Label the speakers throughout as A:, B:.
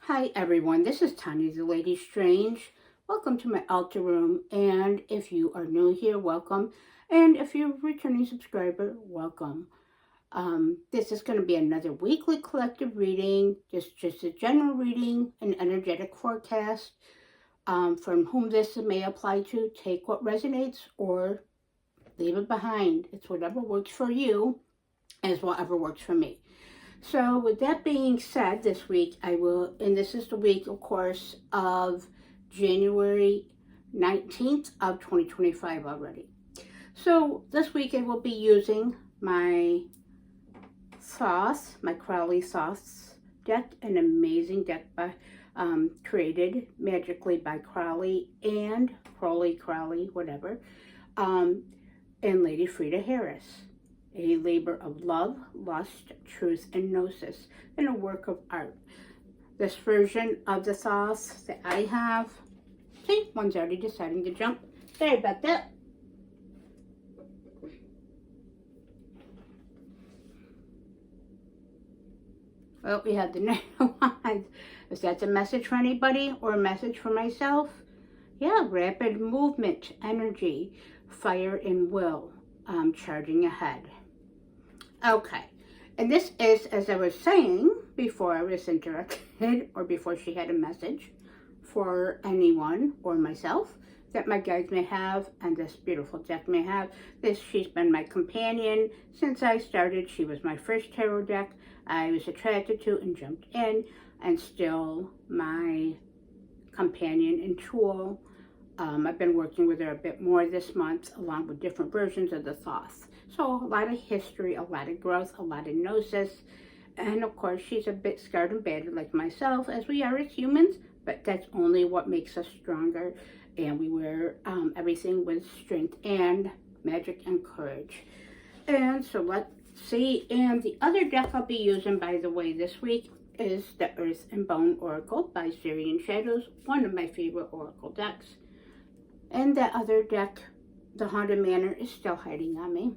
A: Hi everyone, this is Tanya the Lady Strange. Welcome to my altar room, and if you are new here, welcome. And if you're a returning subscriber, welcome. This is going to be another weekly collective reading, just a general reading, an energetic forecast. From whom this may apply to, take what resonates or leave it behind. It's whatever works for you as whatever works for me. So with that being said, this week and this is the week, of course, of January 19th of 2025 already. So this week I will be using my my Crowley Thoth deck, an amazing deck created magically by Crowley and Crowley, whatever, and Lady Frieda Harris. A labor of love, lust, truth, and gnosis, and a work of art. This version of the Thoth that I have, see, one's already deciding to jump. Sorry about that. Well, we have the Knight of Wands. If that's a message for anybody or a message for myself, yeah, rapid movement, energy, fire and will, charging ahead. Okay, and this is, as I was saying before I was interrupted, or before she had a message for anyone or myself that my guides may have, and this beautiful deck may have. She's been my companion since I started. She was my first tarot deck I was attracted to and jumped in, and still my companion and tool. I've been working with her a bit more this month, along with different versions of the Thoth. So a lot of history, a lot of growth, a lot of gnosis. And of course, she's a bit scarred and battered like myself, as we are as humans, but that's only what makes us stronger. And we wear everything with strength and magic and courage. And so let's see. And the other deck I'll be using, by the way, this week is the Earth and Bone Oracle by Syrian Shadows, one of my favorite oracle decks. And that other deck, the Haunted Manor, is still hiding on me.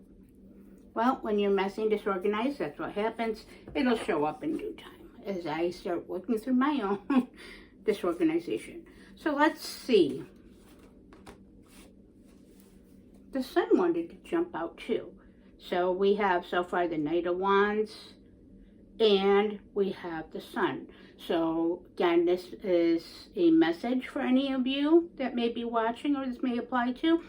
A: Well, when you're messy and disorganized, that's what happens. It'll show up in due time as I start working through my own disorganization. So let's see. The Sun wanted to jump out too. So we have so far the Knight of Wands, and we have the Sun. So again, this is a message for any of you that may be watching or this may apply to.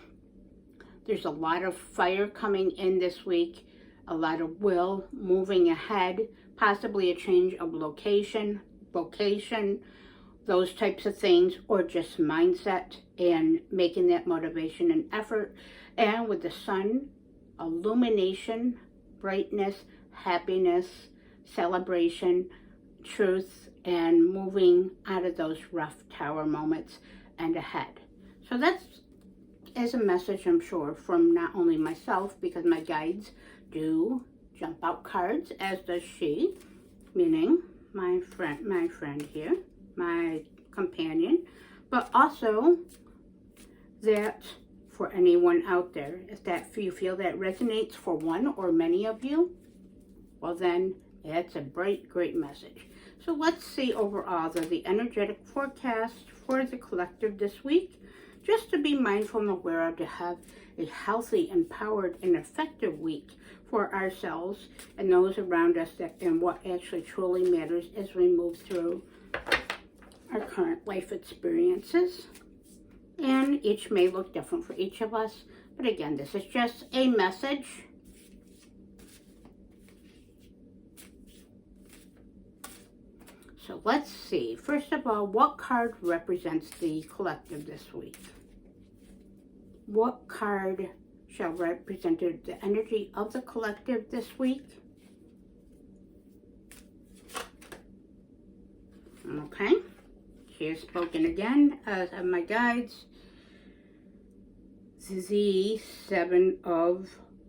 A: There's a lot of fire coming in this week, a lot of will moving ahead, possibly a change of location, vocation, those types of things, or just mindset and making that motivation and effort. And with the Sun, illumination, brightness, happiness, celebration, truth, and moving out of those rough tower moments and ahead. So that's as a message, I'm sure, from not only myself, because my guides do jump out cards, as does she, meaning my friend here, my companion, but also that for anyone out there, if you feel that resonates for one or many of you, well then it's a great message. So let's see overall the energetic forecast for the collective this week, just to be mindful and aware of, to have a healthy, empowered, and effective week for ourselves and those around us, and what actually truly matters as we move through our current life experiences. And each may look different for each of us, but again, this is just a message. So let's see. First of all, what card represents the collective this week? What card shall represent the energy of the collective this week? Okay. She has spoken again, as have my guides. The Seven of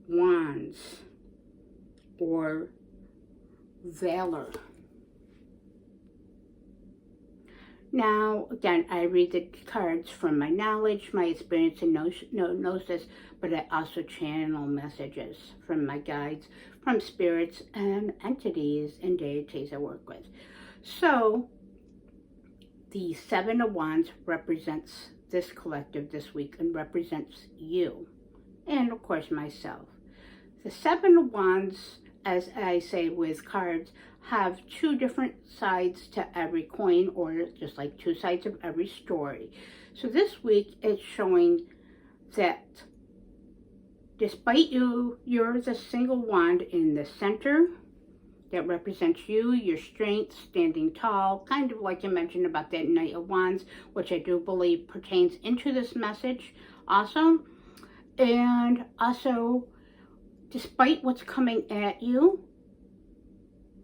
A: Wands, or Valor. Now, again, I read the cards from my knowledge, my experience, and gnosis, but I also channel messages from my guides, from spirits and entities and deities I work with. So, the Seven of Wands represents this collective this week and represents you, and of course myself. The Seven of Wands, as I say with cards, have two different sides to every coin, or just like two sides of every story. So this week it's showing that despite you're the single wand in the center that represents you, your strength, standing tall, kind of like I mentioned about that Knight of Wands, which I do believe pertains into this message also. And also, despite what's coming at you,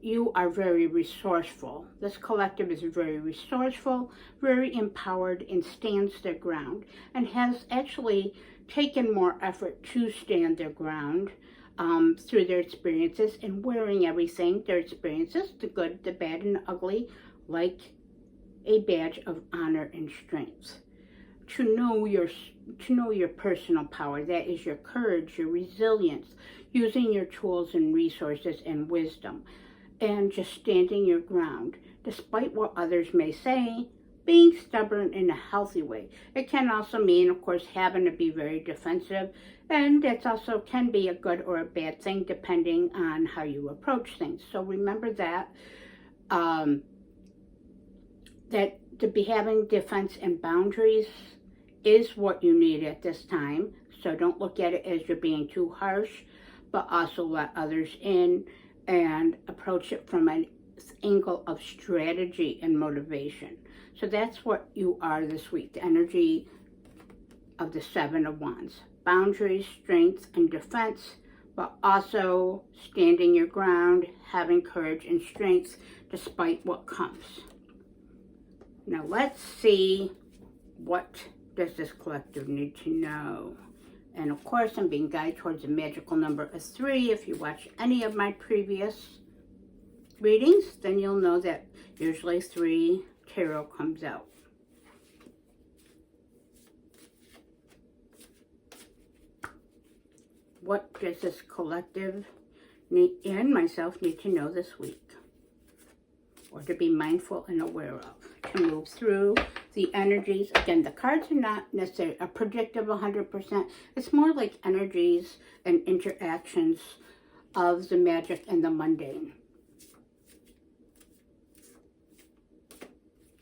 A: you are very resourceful. This collective is very resourceful, very empowered, and stands their ground, and has actually taken more effort to stand their ground through their experiences and wearing everything, their experiences, the good, the bad, and the ugly, like a badge of honor and strength. To know your personal power, that is your courage, your resilience, using your tools and resources and wisdom, and just standing your ground, despite what others may say, being stubborn in a healthy way. It can also mean, of course, having to be very defensive, and it also can be a good or a bad thing depending on how you approach things. So remember that, that to be having defense and boundaries is what you need at this time. So don't look at it as you're being too harsh, but also let others in and approach it from an angle of strategy and motivation. So that's what you are this week, the energy of the Seven of Wands. Boundaries, strength, and defense, but also standing your ground, having courage and strength despite what comes. Now let's see, what does this collective need to know? And of course, I'm being guided towards the magical number of 3. If you watch any of my previous readings, then you'll know that usually 3 tarot comes out. What does this collective need, and myself need to know this week, or to be mindful and aware of, to move through the energies? Again, the cards are not necessarily a predictive 100%. It's more like energies and interactions of the magic and the mundane.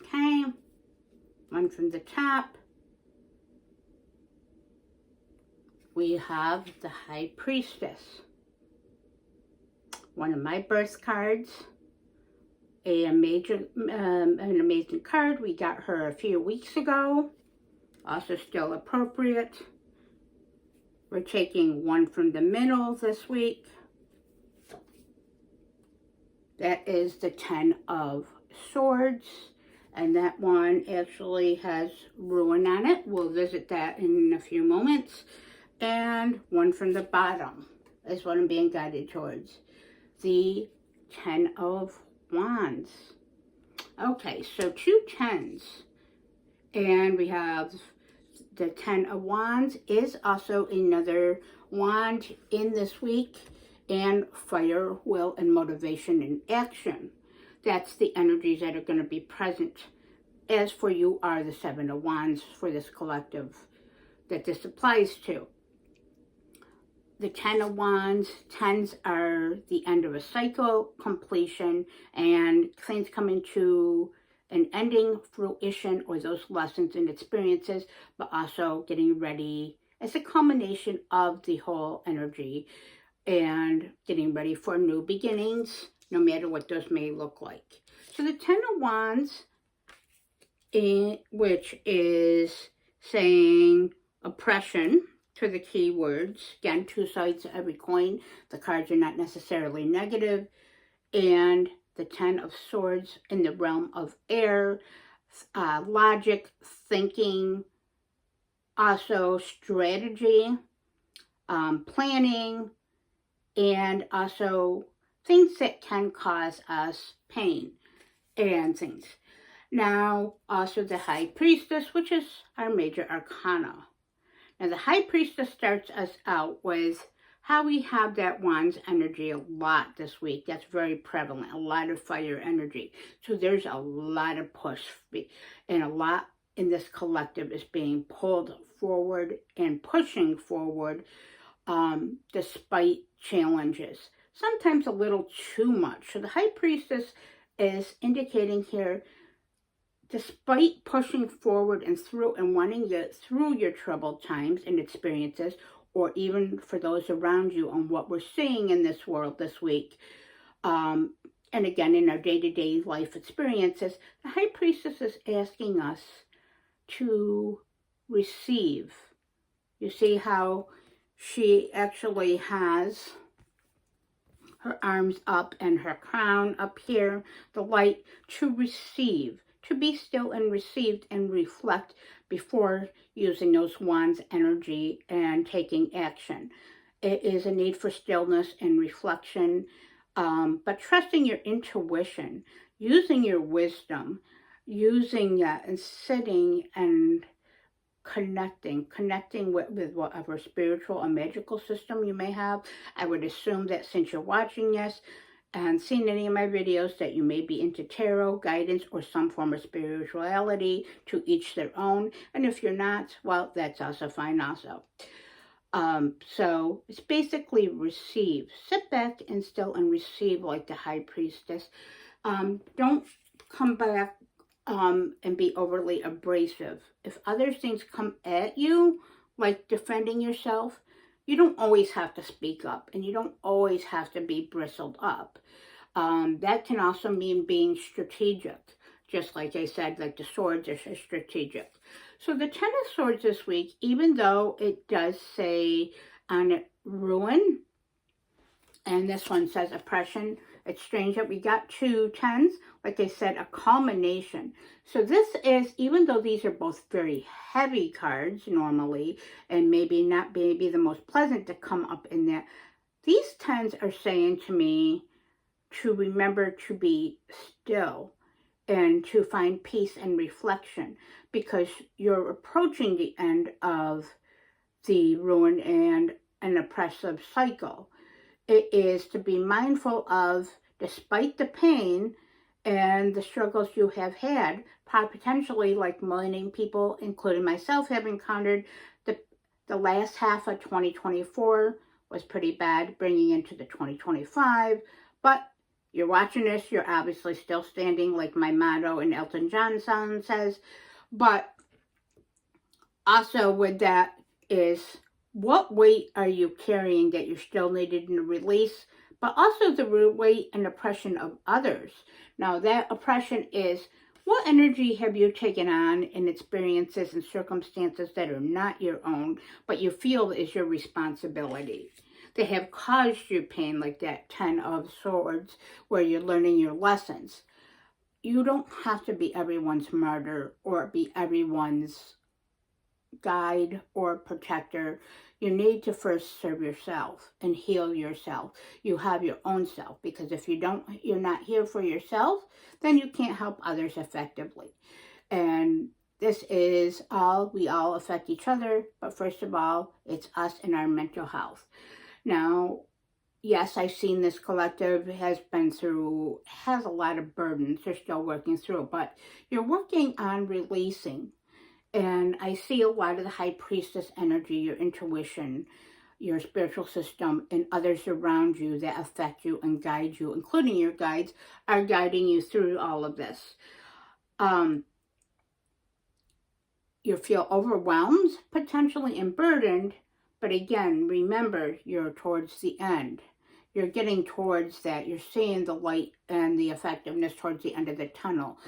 A: Okay, one from the top. We have the High Priestess. One of my birth cards. An amazing card. We got her a few weeks ago. Also still appropriate. We're taking one from the middle this week. That is the Ten of Swords. And that one actually has ruin on it. We'll visit that in a few moments. And one from the bottom is what I'm being guided towards. The Ten of Wands. Okay, so 2 tens. And we have the Ten of Wands is also another wand in this week. And fire, will, and motivation and action. That's the energies that are going to be present. As for you are the Seven of Wands for this collective that this applies to. The Ten of Wands, tens are the end of a cycle, completion, and things coming to an ending, fruition, or those lessons and experiences, but also getting ready as a culmination of the whole energy and getting ready for new beginnings, no matter what those may look like. So the Ten of Wands, which is saying oppression, to the key words. Again, 2 sides to every coin. The cards are not necessarily negative. And the Ten of Swords in the realm of air, logic, thinking, also strategy, planning, and also things that can cause us pain and things. Now, also the High Priestess, which is our major arcana. Now, the High Priestess starts us out with how we have that Wands energy a lot this week. That's very prevalent, a lot of fire energy. So there's a lot of push, and a lot in this collective is being pulled forward and pushing forward despite challenges. Sometimes a little too much. So the High Priestess is indicating here, despite pushing forward and through and wanting to get through your troubled times and experiences, or even for those around you on what we're seeing in this world this week, and again in our day-to-day life experiences, the High Priestess is asking us to receive. You see how she actually has her arms up and her crown up here, the light, to receive, to be still and received and reflect before using those wands energy and taking action. It is a need for stillness and reflection, but trusting your intuition, using your wisdom, using that and sitting and connecting with whatever spiritual or magical system you may have. I would assume that since you're watching this and seen any of my videos, that you may be into tarot, guidance, or some form of spirituality. To each their own. And if you're not, well, that's also fine also. So it's basically receive. Sit back and still and receive like the High Priestess. Don't come back and be overly abrasive. If other things come at you, like defending yourself, you don't always have to speak up, and you don't always have to be bristled up. That can also mean being strategic, just like I said, like the swords are strategic. So the Ten of Swords this week, even though it does say on it ruin, and this one says oppression, it's strange that we got two tens, like I said, a culmination. So this is, even though these are both very heavy cards normally, and maybe not maybe the most pleasant to come up in that, these tens are saying to me to remember to be still and to find peace and reflection, because you're approaching the end of the ruin and an oppressive cycle. It is to be mindful of, despite the pain and the struggles you have had, potentially like many people, including myself, have encountered, the last half of 2024 was pretty bad, bringing into the 2025, but you're watching this, you're obviously still standing, like my motto in Elton John's song says. But also with that is, what weight are you carrying that you're still needing to release, but also the weight and oppression of others. Now that oppression is, what energy have you taken on in experiences and circumstances that are not your own, but you feel is your responsibility? They have caused you pain, like that Ten of Swords, where you're learning your lessons. You don't have to be everyone's martyr or be everyone's guide or protector. You need to first serve yourself and heal yourself. You have your own self, because if you're not here for yourself, then you can't help others effectively. And this is we all affect each other, but first of all, it's us and our mental health. Now, yes, I've seen this collective has a lot of burdens they're still working through, but you're working on releasing. And I see a lot of the High Priestess energy, your intuition, your spiritual system, and others around you that affect you and guide you, including your guides, are guiding you through all of this. You feel overwhelmed, potentially, and burdened, but again, remember, you're towards the end. You're getting towards that. You're seeing the light and the effectiveness towards the end of the tunnel.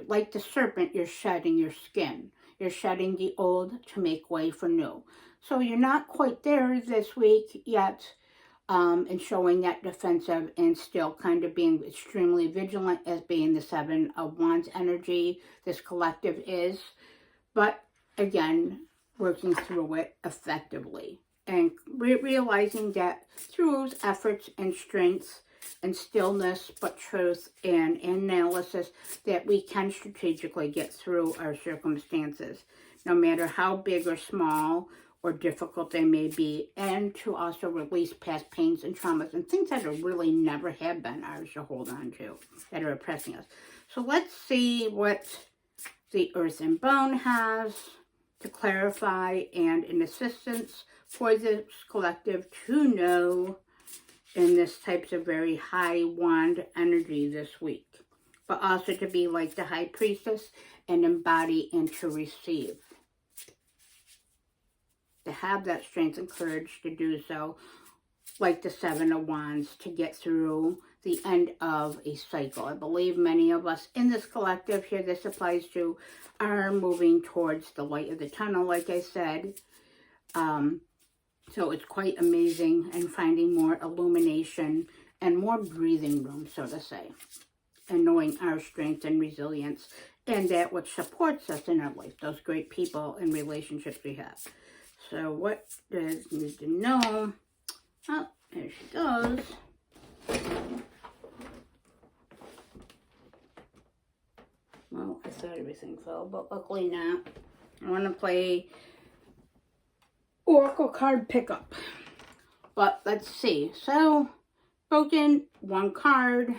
A: Like the serpent, you're shedding your skin. You're shedding the old to make way for new. So you're not quite there this week yet, and showing that defensive and still kind of being extremely vigilant, as being the Seven of Wands energy this collective is. But again, working through it effectively and realizing that through efforts and strengths and stillness, but truth and analysis, that we can strategically get through our circumstances, no matter how big or small or difficult they may be, and to also release past pains and traumas and things that are really never have been ours to hold on to, that are oppressing us. So let's see what the Earth and Bone has to clarify and an assistance for this collective to know in this types of very high wand energy this week, but also to be like the High Priestess and embody and to receive. To have that strength and courage to do so, like the Seven of Wands, to get through the end of a cycle. I believe many of us in this collective here, this applies to, are moving towards the light of the tunnel, like I said. So it's quite amazing, and finding more illumination and more breathing room, so to say, and knowing our strength and resilience and that which supports us in our life, those great people and relationships we have. So what does need to know? Oh, there she goes. Well, I thought everything fell, but luckily not. I want to play Oracle card pickup. But let's see. So, broken, one card.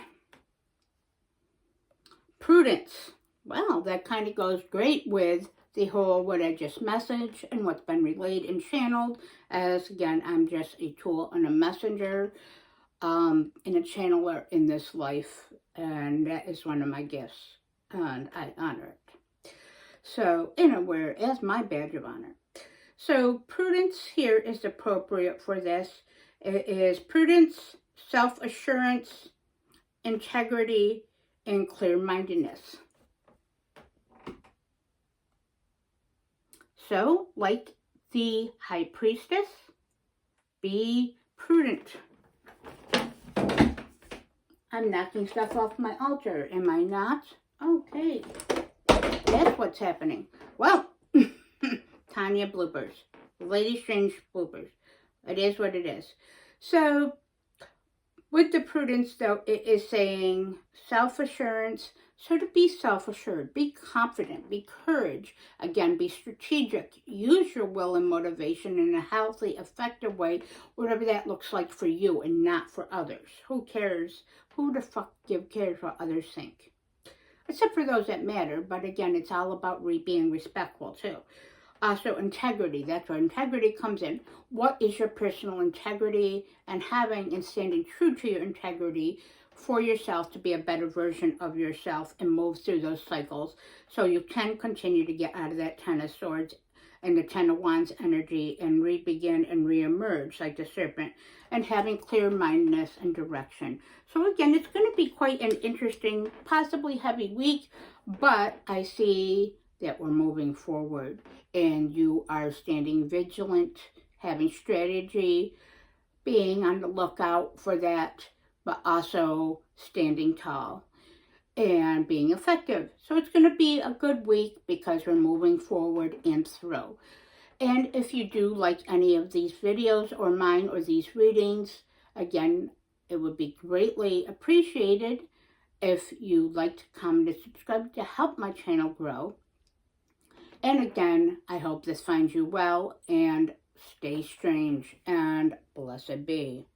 A: Prudence. Well, that kind of goes great with the whole what I just messaged and what's been relayed and channeled, as again, I'm just a tool and a messenger and a channeler in this life, and that is one of my gifts, and I honor it. So, and I wear it as my badge of honor. So prudence here is appropriate for this. It is prudence, self-assurance, integrity, and clear-mindedness. So, like the High Priestess, be prudent. I'm knocking stuff off my altar, am I not? Okay, that's what's happening. Well, Tanya bloopers. Lady Strange bloopers. It is what it is. So, with the prudence, though, it is saying self-assurance. So to be self-assured, be confident, be courage. Again, be strategic. Use your will and motivation in a healthy, effective way, whatever that looks like for you and not for others. Who cares? Who the fuck cares what others think? Except for those that matter. But again, it's all about being respectful, too. Also, integrity. That's where integrity comes in. What is your personal integrity? And having and standing true to your integrity for yourself to be a better version of yourself and move through those cycles so you can continue to get out of that Ten of Swords and the Ten of Wands energy and re-begin and re-emerge like the serpent, and having clear-mindedness and direction. So again, it's going to be quite an interesting, possibly heavy week, but I see that we're moving forward and you are standing vigilant, having strategy, being on the lookout for that, but also standing tall and being effective. So it's going to be a good week because we're moving forward and through. And if you do like any of these videos or mine or these readings, again, it would be greatly appreciated if you like to comment and subscribe to help my channel grow. And again, I hope this finds you well, and stay strange and blessed be.